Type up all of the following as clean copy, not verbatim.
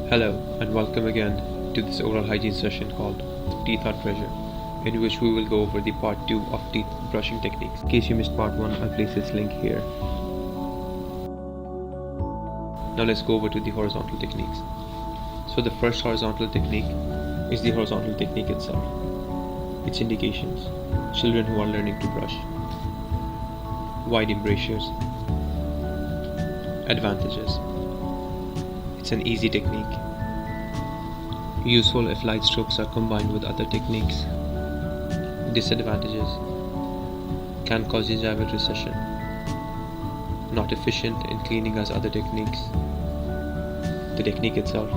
Hello and welcome again to this oral hygiene session called Teeth Are Treasure, in which we will go over the part 2 of teeth brushing techniques. In case you missed part 1, I'll place its link here. Now let's go over to the horizontal techniques. So the first horizontal technique is the horizontal technique itself. Its indications: children who are learning to brush, wide embrasures, advantages. It's an easy technique, useful if light strokes are combined with other techniques. Disadvantages: can cause gingival recession, not efficient in cleaning as other techniques. The technique itself: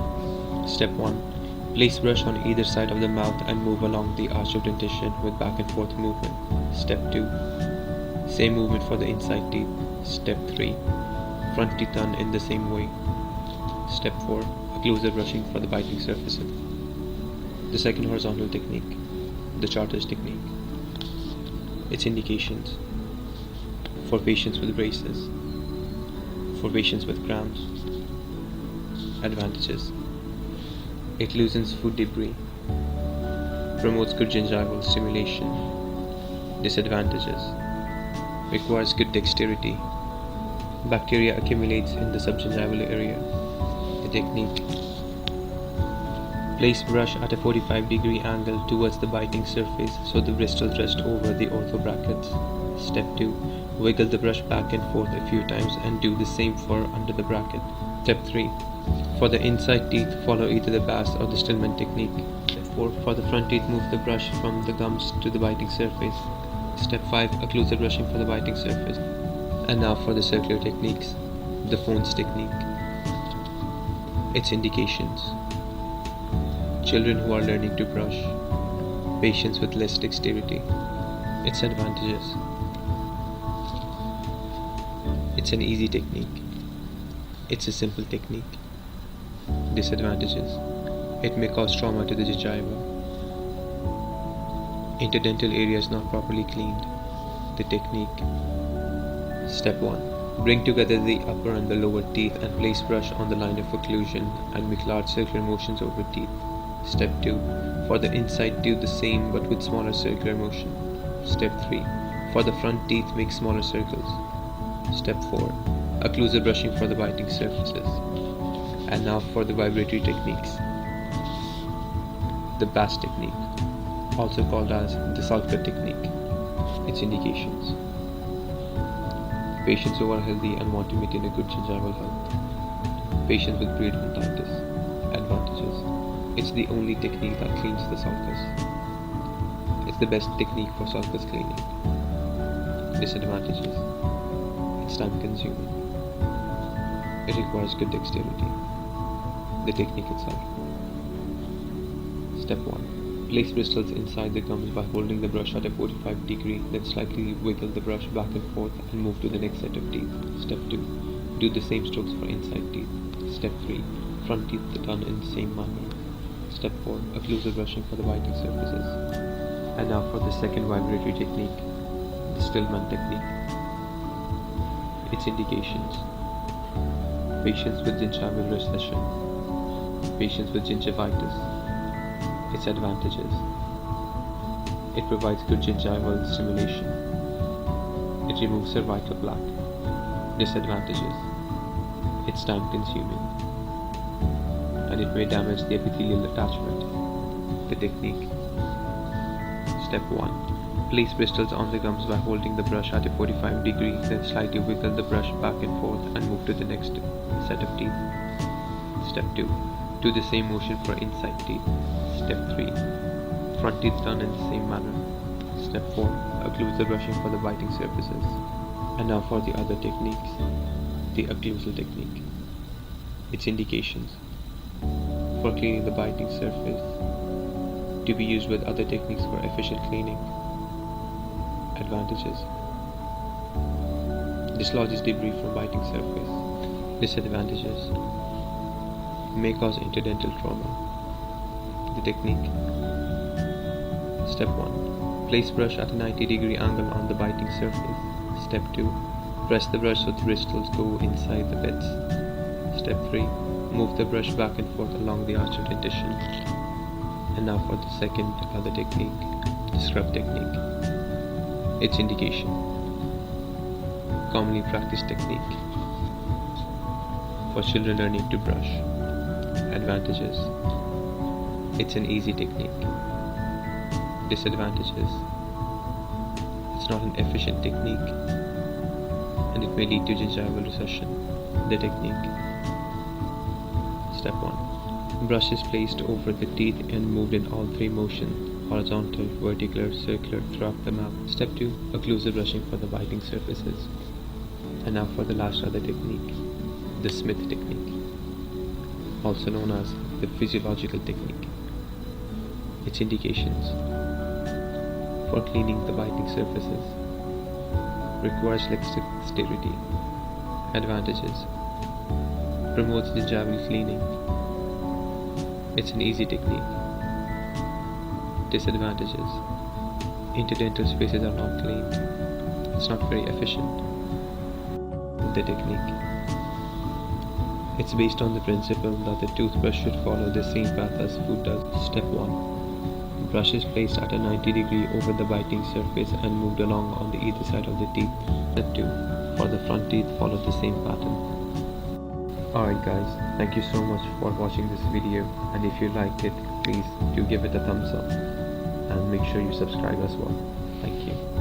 Step 1. Place brush on either side of the mouth and move along the arch of dentition with back and forth movement. Step 2. Same movement for the inside teeth. Step 3. Front teeth done in the same way. Step 4. Occlusal brushing for the biting surfaces. The second horizontal technique, the charters technique. Its indications: for patients with braces, for patients with crowns. Advantages: it loosens food debris, promotes good gingival stimulation. Disadvantages: requires good dexterity, bacteria accumulates in the subgingival area. The technique: place brush at a 45-degree angle towards the biting surface so the bristles rest over the ortho brackets. Step 2. Wiggle the brush back and forth a few times and do the same for under the bracket. Step 3. For the inside teeth, follow either the Bass or the Stillman technique. Step 4. For the front teeth, move the brush from the gums to the biting surface. Step 5. Occlusal brushing for the biting surface. And now for the circular techniques, the phones technique. Its indications: children who are learning to brush, patients with less dexterity. Its advantages: it's an easy technique, it's a simple technique. Disadvantages: it may cause trauma to the gingiva. Interdental area is not properly cleaned. The technique: Step 1. Bring together the upper and the lower teeth and place brush on the line of occlusion and make large circular motions over teeth. Step 2. For the inside, do the same but with smaller circular motion. Step 3. For the front teeth, make smaller circles. Step 4. Occlusal brushing for the biting surfaces. And now for the vibratory techniques. The Bass technique, also called as the Sultan technique. Its indications: patients who are healthy and want to maintain a good gingival health. Patients with periodontitis. Advantages: it's the only technique that cleans the sulcus. It's the best technique for sulcus cleaning. Disadvantages: it's time consuming. It requires good dexterity. The technique itself: Step 1. Place bristles inside the gums by holding the brush at a 45-degree, then slightly wiggle the brush back and forth and move to the next set of teeth. Step 2. Do the same strokes for inside teeth. Step 3. Front teeth done in the same manner. Step 4. Occlusal brushing for the biting surfaces. And now for the second vibratory technique, the Stillman technique. Its indications: patients with gingival recession, patients with gingivitis. Its advantages: it provides good gingival stimulation. It removes cervical plaque. Disadvantages: it's time consuming and it may damage the epithelial attachment. The technique: Step 1. Place bristles on the gums by holding the brush at a 45-degree, then slightly wiggle the brush back and forth and move to the next set of teeth. Step 2. Do the same motion for inside teeth. Step 3. Front teeth done in the same manner. Step 4. Occlusal brushing for the biting surfaces. And now for the other techniques, the occlusal technique. Its indications: for cleaning the biting surface, to be used with other techniques for efficient cleaning. Advantages: dislodges debris from biting surface. Disadvantages: may cause interdental trauma. The technique: Step 1. Place brush at a 90-degree angle on the biting surface. Step 2. Press the brush so the bristles go inside the bits. Step 3. Move the brush back and forth along the arch of dentition. And now for the second other technique, the scrub technique. Its indication. Commonly practiced technique. For children learning to brush. Advantages. It's an easy technique. Disadvantages. It's not an efficient technique, and it may lead to gingival recession. The technique. Step 1. Brush is placed over the teeth and moved in all three motions: horizontal, vertical, circular throughout the mouth. Step 2. Occlusal brushing for the biting surfaces. And now for the last other technique, the Smith technique, also known as the physiological technique. Its indications. For cleaning the biting surfaces. Requires dexterity. Advantages. Promotes gingival cleaning. It's an easy technique. Disadvantages. Interdental spaces are not cleaned. It's not very efficient. The technique. It's based on the principle that the toothbrush should follow the same path as food does. Step 1. Brush is placed at a 90-degree over the biting surface and moved along on the either side of the teeth. Step 2. For the front teeth, follow the same pattern. Alright guys, thank you so much for watching this video, and if you liked it, please do give it a thumbs up and make sure you subscribe as well. Thank you.